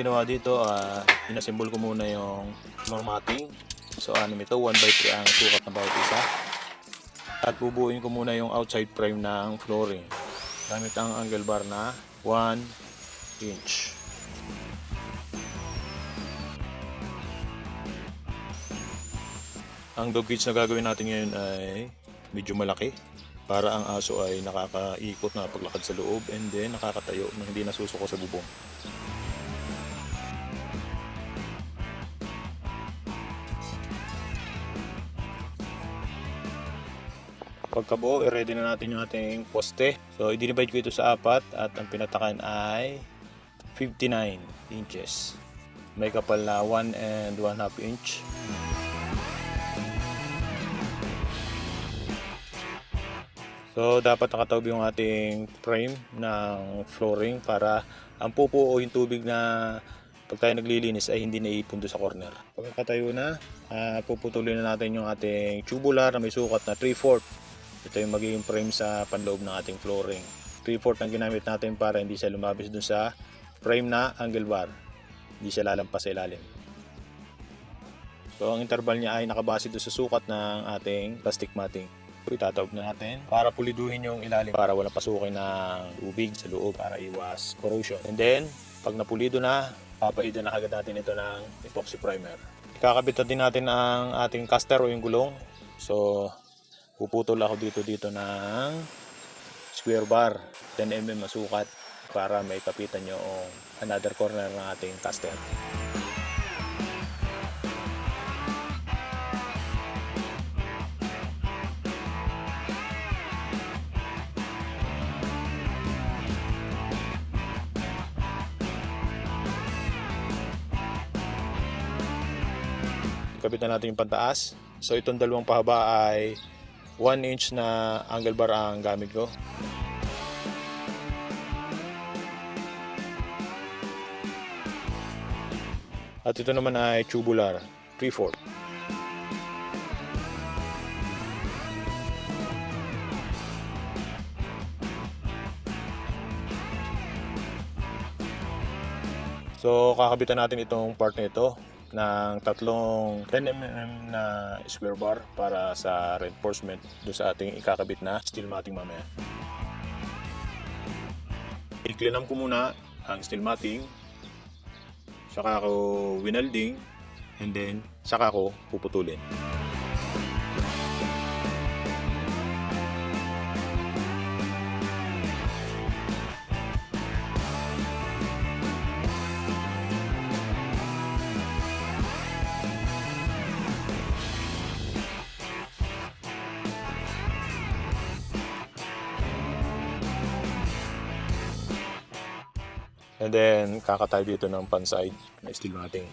ginawa dito, inassemble ko muna yung floor matting. So ito, 1/3 ang sukat na bawat isa. At bubuuin ko muna yung outside frame ng flooring gamit ang angle bar na 1 inch. Ang dog cage na gagawin natin ngayon ay medyo malaki para ang aso ay nakakaikot na paglakad sa loob and then nakakatayo na hindi nasusuko sa bubong. Pagkabuo, i-ready na natin yung ating poste. So, i-divide ko ito sa 4 at ang pinatakan ay 59 inches. May kapal na 1 1/2 inch. So, dapat nakataob yung ating frame ng flooring para ang pupo o yung tubig na pag tayo naglilinis ay hindi naiipon doon sa corner. Pagkakatayo na, puputulin na natin yung ating tubular na may sukat na 3/4. Ito yung magiging frame sa panloob ng ating flooring. 3/4 ang ginamit natin para hindi siya lumabis dun sa frame na angle bar. Hindi siya lalampas sa ilalim. So ang interval niya ay nakabase dun sa sukat ng ating plastic matting. Itataob na natin para puliduhin yung ilalim para walang pasukin ng tubig sa loob para iwas corrosion. And then, pag napulido na, papaidan na agad natin ito ng epoxy primer. Ikakabit din natin ang ating caster o yung gulong. So, puputol ako dito ng square bar, 10 mm na sukat para may kapitan yung another corner ng ating caster. Kapitan natin yung pantaas. So itong dalawang pahaba ay 1 inch na angle bar ang gamit ko. At ito naman ay tubular 3/4. So kakabitan natin itong part na ito ng tatlong 10 mm na square bar para sa reinforcement doon sa ating ikakabit na steel matting mamaya. I-clean ko muna ang steel matting, saka ko winelding, and then saka ko puputulin. And then, kakatay dito ng panside na steel matting.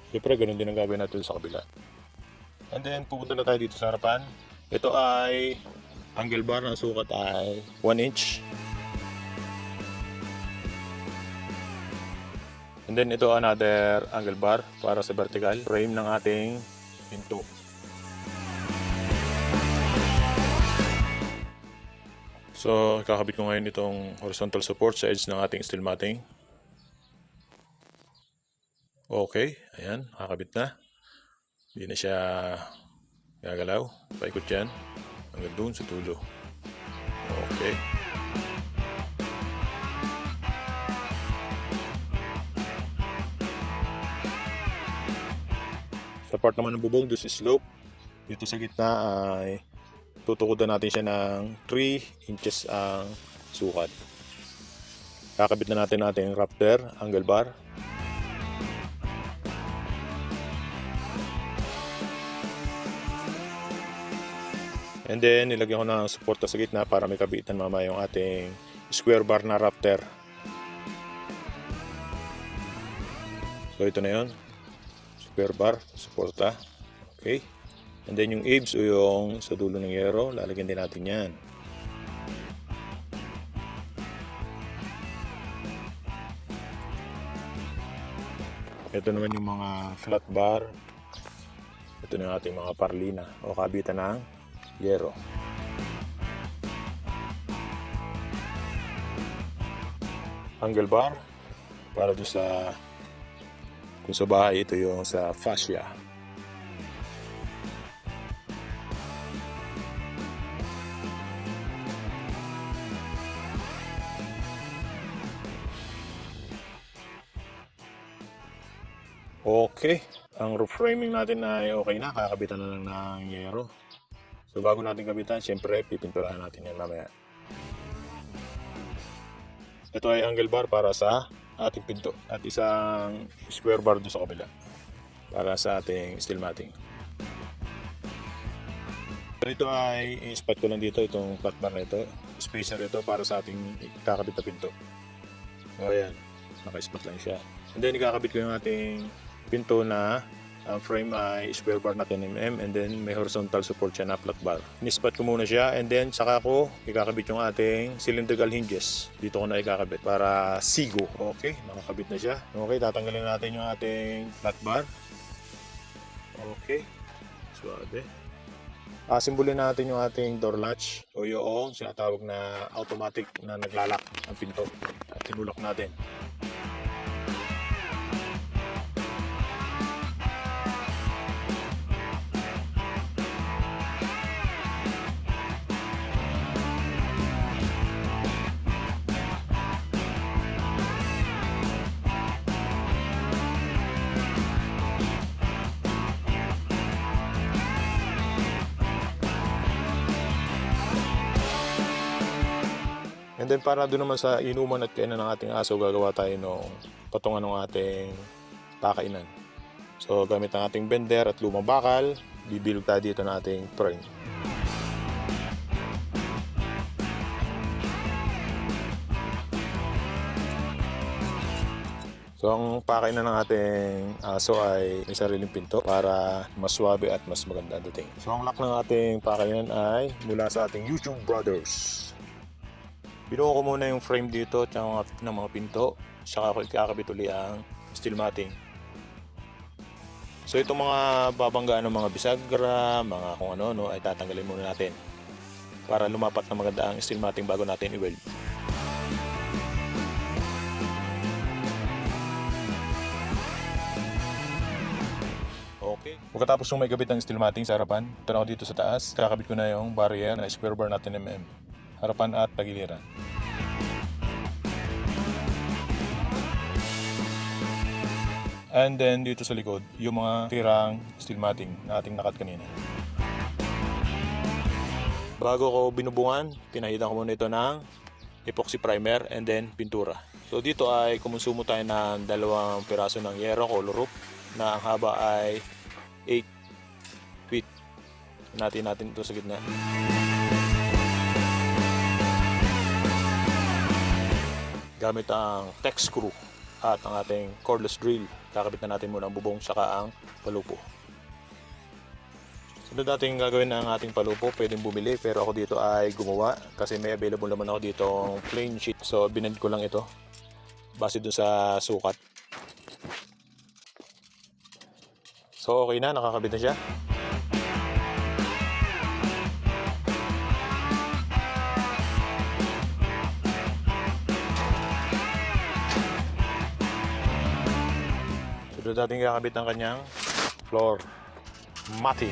Siyempre, ganun din ang gagawin natin sa kabila. And then, pupunta na tayo dito sa harapan. Ito ay angle bar na sukat ay 1 inch. And then, ito another angle bar para sa vertical frame ng ating pinto. So, kakabit ko ngayon itong horizontal support sa edge ng ating steel matting. Okay, ayan, kakabit na. Hindi na siya gagalaw. Paikot yan hanggang doon sa dulo. Okay. Sa part naman ng bubong, doon sa slope, dito sa gitna ay tutukodan natin siya ng 3 inches ang sukat. Kakabit na natin ating rafter, angle bar. And then, nilagyan ko ng suporta sa gitna para may kabitan mamaya yung ating square bar na rafter. So, ito na yun. Square bar, suporta. Okay. And then yung eaves o yung sa dulo ng yero, lalagyan din natin yan. Ito naman yung mga flat bar. Ito na yung ating mga parlina o kabitan ng yero. angle bar para doon sa, kung sa bahay ito yung sa fascia. Okay, ang roof framing natin ay okay na, kakabitan na lang ng yero. So bago natin kabitan, syempre pipinturahan natin yan mamaya. Ito ay angle bar para sa ating pinto at isang square bar doon sa kabila para sa ating steel matting. Ito ay i-spot ko lang dito itong flat bar na ito. Spacer ito para sa ating kakabit na pinto. So ayan, naka-spot lang siya. And then ikakabit ko yung ating pinto na ang frame ay square bar na 10mm and then may horizontal support siya na flat bar. Ni-spot ko muna siya and then saka ko ikakabit yung ating cylindrical hinges. Dito ko na ikakabit para sigo. Okay, nakakabit na siya. Okay, tatanggalin natin yung ating flat bar. Okay, suabe. Asimbulin natin yung ating door latch o yung sinatawag na automatic na naglalak ang pinto. At tinulak natin. And then para doon naman sa inuman at kainan ng ating aso, gagawa tayo ng patungan ng ating pakainan. So gamit ang ating bender at lumang bakal, bibilog tayo dito ng ating frame. So ang pakainan ng ating aso ay may sariling pinto para mas swabe at mas maganda ang dating. So ang lock ng ating pakainan ay mula sa ating YouTube Brothers. Binuo ko muna yung frame dito at ng mga pinto, saka ako ikakabit uli ang steel matting. So itong mga babanggaan ng mga bisagra, mga kung ano ay tatanggalin muna natin para lumapat na maganda ang steel matting bago natin i-weld. Okay. Pagkatapos yung may kabit ng steel matting sa harapan, ito na ako dito sa taas, kakabit ko na yung barrier na square bar na 10mm. Harapan at tagiliran. And then dito sa likod, yung mga tirang steel matting na ating nakat kanina. Bago ko binubungan, pinahidan ko muna ito ng epoxy primer and then pintura. So dito ay kumonsumo tayo ng 2 piraso ng yero color roof na ang haba ay 8 feet. Natin ito sa gitna. Gamit ang tex screw at ang ating cordless drill. Kakabit na natin muna ang bubong saka ang palupo. Sunod natin gagawin ang ating palupo, pwedeng bumili pero ako dito ay gumawa kasi may available naman ako dito plain sheet. So binend ko lang ito base dun sa sukat. So okay na, nakakabit na siya. Sunod natin kakabit ang kanyang floor matting.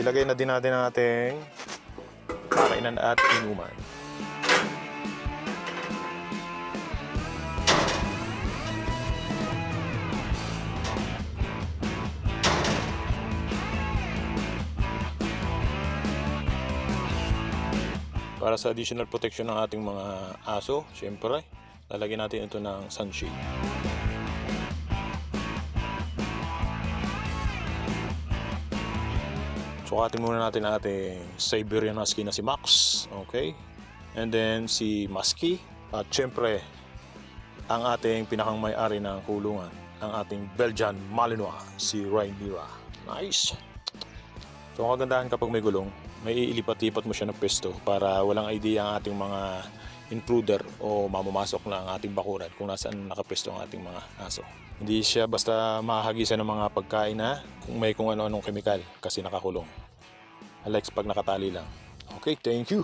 Ilagay na din natin ang ating pakainan at inuman. Para sa additional protection ng ating mga aso, syempre, lalagyan natin ito ng sunshade. Sukatin muna natin ang ating Siberian Husky na si Max, okay? And then si Musky, at syempre, ang ating pinakang may-ari ng kulungan, ang ating Belgian Malinois, si Rhaenyra. Nice! So ang kagandahan kapag may gulong, may iilipat-lipat mo siya ng pwesto para walang idea ang ating mga intruder o mamamasok na ang ating bakuran kung nasaan nakapwesto ang ating mga aso. Hindi siya basta mahahagisan ng mga pagkain na kung may kung ano-anong kemikal kasi nakakulong. Alex pag nakatali lang. Okay, thank you.